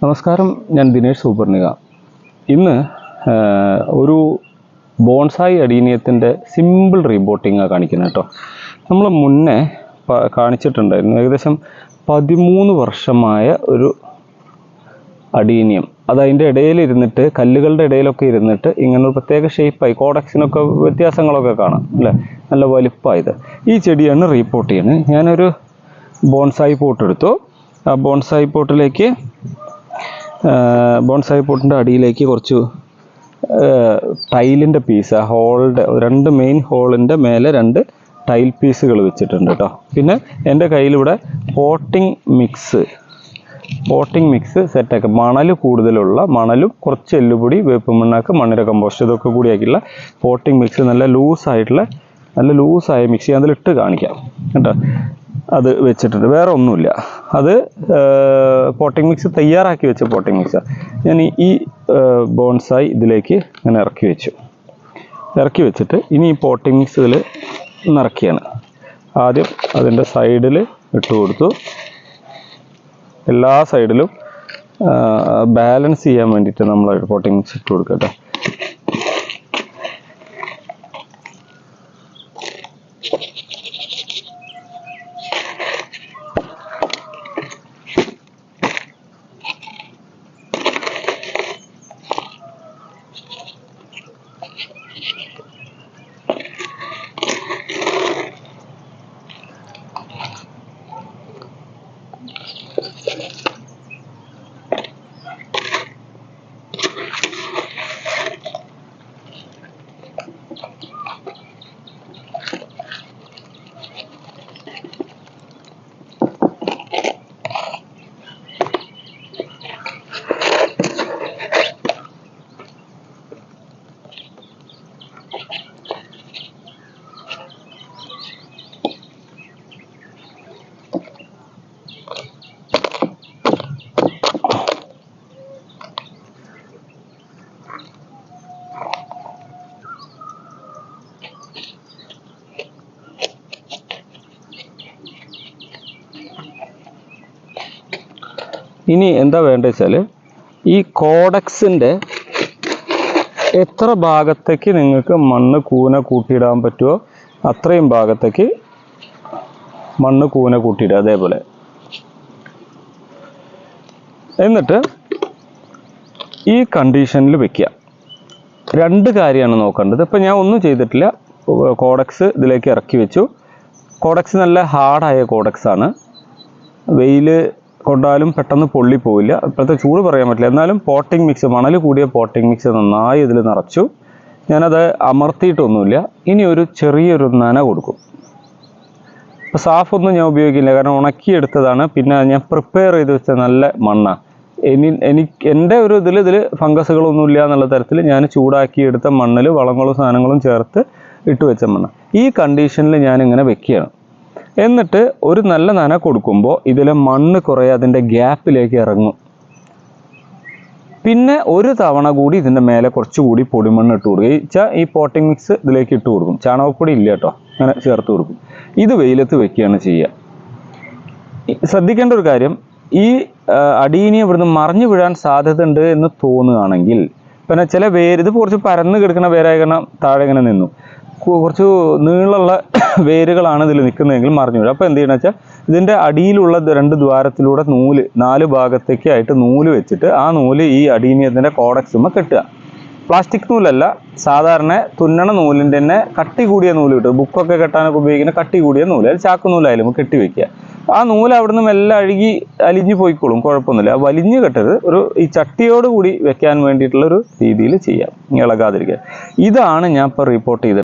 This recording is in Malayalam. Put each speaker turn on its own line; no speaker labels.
നമസ്കാരം, ഞാൻ ദിനേഷ് സൂപ്പർണിക. ഇന്ന് ഒരു ബോൺസായി അഡീനിയത്തിൻ്റെ സിമ്പിൾ റീബോട്ടിങ്ങാണ് കാണിക്കുന്നത് കേട്ടോ. നമ്മൾ മുന്നേ കാണിച്ചിട്ടുണ്ടായിരുന്നു ഏകദേശം 13 വർഷമായ ഒരു അഡീനിയം. അത് അതിൻ്റെ ഇടയിലിരുന്നിട്ട്, കല്ലുകളുടെ ഇടയിലൊക്കെ ഇരുന്നിട്ട് ഇങ്ങനെ ഒരു പ്രത്യേക ഷേപ്പായി, കോഡക്സിനൊക്കെ വ്യത്യാസങ്ങളൊക്കെ കാണാം അല്ലേ, നല്ല വലിപ്പമായത്. ഈ ചെടിയാണ് റീപോർട്ട് ചെയ്യുന്നത്. ഞാനൊരു ബോൺസായി പോട്ട് എടുത്തു. ആ ബോൺസായി പോട്ടിലേക്ക്, ബോൺസായി പോട്ടിൻ്റെ അടിയിലേക്ക് കുറച്ച് ടൈലിൻ്റെ പീസ്, ഹോളിൻ്റെ 2 മെയിൻ ഹോളിൻ്റെ മേലെ 2 ടൈൽ പീസുകൾ വെച്ചിട്ടുണ്ട് കേട്ടോ. പിന്നെ എൻ്റെ കയ്യിലിവിടെ പോട്ടിംഗ് മിക്സ് സെറ്റാക്കി, മണൽ കൂടുതലുള്ള മണലും കുറച്ച് എല്ലുപൊടി, വേപ്പ് മണ്ണാക്ക്, മണ്ണിര കമ്പോസ്റ്റ്, ഇതൊക്കെ കൂടിയാക്കിയുള്ള പോട്ടിംഗ് മിക്സ്, നല്ല ലൂസായ മിക്സി അതിലിട്ട് കാണിക്കാം കേട്ടോ. അത് വെച്ചിട്ടുണ്ട്, വേറെ ഒന്നുമില്ല. അത് പോട്ടിംഗ് മിക്സ് തയ്യാറാക്കി വെച്ച പോട്ടിംഗ് മിക്സാണ്. ഞാൻ ഈ ബോൺസായി ഇതിലേക്ക് ഇങ്ങനെ ഇറക്കി വെച്ചിട്ട് ഇനി ഈ പോട്ടിംഗ് മിക്സ് ഇതിൽ നിറയ്ക്കുകയാണ്. ആദ്യം അതിൻ്റെ സൈഡിൽ ഇട്ട് കൊടുത്തു. എല്ലാ സൈഡിലും ബാലൻസ് ചെയ്യാൻ വേണ്ടിയിട്ട് നമ്മൾ പോട്ടിംഗ് മിക്സ് ഇട്ട് കൊടുക്കട്ടെ. ഇനി എന്താ വേണ്ടത് വെച്ചാൽ, ഈ കോഡക്സിൻ്റെ എത്ര ഭാഗത്തേക്ക് നിങ്ങൾക്ക് മണ്ണ് കൂന കൂട്ടിയിടാൻ പറ്റുമോ അത്രയും ഭാഗത്തേക്ക് മണ്ണ് കൂന കൂട്ടിയിടുക. അതേപോലെ എന്നിട്ട് ഈ കണ്ടീഷനിൽ വെക്കുക. 2 കാര്യമാണ് നോക്കേണ്ടത്. ഇപ്പം ഞാൻ ഒന്നും ചെയ്തിട്ടില്ല. കോഡക്സ് ഇതിലേക്ക് ഇറക്കി വെച്ചു. കോഡക്സ് നല്ല ഹാർഡായ കോഡക്സാണ്. വെയിൽ കൊണ്ടാലും പെട്ടെന്ന് പൊള്ളിപ്പോവില്ല. ഇപ്പോഴത്തെ ചൂട് പറയാൻ പറ്റില്ല. എന്നാലും പോട്ടിംഗ് മിക്സ്, മണൽ കൂടിയ പോട്ടിംഗ് മിക്സ് നന്നായി ഇതിൽ നിറച്ചു. ഞാനത് അമർത്തിയിട്ടൊന്നുമില്ല. ഇനി ഒരു ചെറിയൊരു നന കൊടുക്കും. ഇപ്പോൾ സാഫൊന്നും ഞാൻ ഉപയോഗിക്കില്ല, കാരണം ഉണക്കിയെടുത്തതാണ്. പിന്നെ ഞാൻ പ്രിപ്പയർ ചെയ്ത് വെച്ച നല്ല മണ്ണാണ്. എൻ്റെ ഒരു ഇതിൽ ഫംഗസുകളൊന്നുമില്ല എന്നുള്ള തരത്തിൽ ഞാൻ ചൂടാക്കിയെടുത്ത മണ്ണിൽ വളങ്ങളും സാധനങ്ങളും ചേർത്ത് ഇട്ട് വെച്ച മണ്ണാണ്. ഈ കണ്ടീഷനിൽ ഞാനിങ്ങനെ വെക്കുകയാണ്. എന്നിട്ട് ഒരു നല്ല നന കൊടുക്കുമ്പോൾ ഇതിലെ മണ്ണ് കുറേ അതിൻ്റെ ഗ്യാപ്പിലേക്ക് ഇറങ്ങും. പിന്നെ ഒരു തവണ കൂടി ഇതിൻ്റെ മേലെ കുറച്ചുകൂടി പൊടിമണ്ണ് ഇട്ട് കൊടുക്കുക. ഈ പോട്ടിംഗ് മിക്സ് ഇതിലേക്ക് ഇട്ട് കൊടുക്കും. ചാണകപ്പൊടി ഇല്ല കേട്ടോ, അങ്ങനെ ചേർത്ത് കൊടുക്കും. ഇത് വെയിലത്ത് വെക്കുകയാണ് ചെയ്യുക. ശ്രദ്ധിക്കേണ്ട ഒരു കാര്യം, ഈ അഡീനിയം ഇവിടുന്ന് മറിഞ്ഞു വീഴാൻ സാധ്യത ഉണ്ട് എന്ന് തോന്നുകയാണെങ്കിൽ, പിന്നെ ചില വേര്, ഇത് കുറച്ച് പരന്ന് കിടക്കുന്ന വേരായ കാരണം താഴെ ഇങ്ങനെ നിന്നു, കുറച്ച് നീളമുള്ള വേരുകളാണ് ഇതിൽ നിൽക്കുന്നതെങ്കിൽ മറിഞ്ഞു വീഴും. അപ്പോൾ എന്ത് ചെയ്യണമെന്ന് വെച്ചാൽ, ഇതിൻ്റെ അടിയിലുള്ള 2 ദ്വാരത്തിലൂടെ 4 ഭാഗത്തേക്ക് ആയിട്ട് നൂല് വെച്ചിട്ട് ആ നൂല് ഈ അഡീനിയത്തിൻ്റെ കോഡക്സുമ്മ കെട്ടുക. പ്ലാസ്റ്റിക് നൂലല്ല, സാധാരണ തുന്നണ നൂലിൻ്റെ തന്നെ കട്ടി കൂടിയ നൂല് കിട്ടും. ബുക്കൊക്കെ കെട്ടാനൊക്കെ ഉപയോഗിക്കുന്ന കട്ടി കൂടിയ നൂല്, അത് ചാക്ക് നൂലായാലും കെട്ടി വെക്കുക. ആ നൂല് അവിടെ നിന്ന് എല്ലാം അലിഞ്ഞു പോയിക്കോളും, കുഴപ്പമൊന്നുമില്ല. വലിഞ്ഞു കെട്ടരുത്. ഈ ചട്ടിയോട് കൂടി വെക്കാൻ വേണ്ടിയിട്ടുള്ളൊരു രീതിയിൽ ചെയ്യാം, ഇളകാതിരിക്കുക. ഇതാണ് ഞാൻ ഇപ്പോൾ റിപ്പോർട്ട് ചെയ്തത്.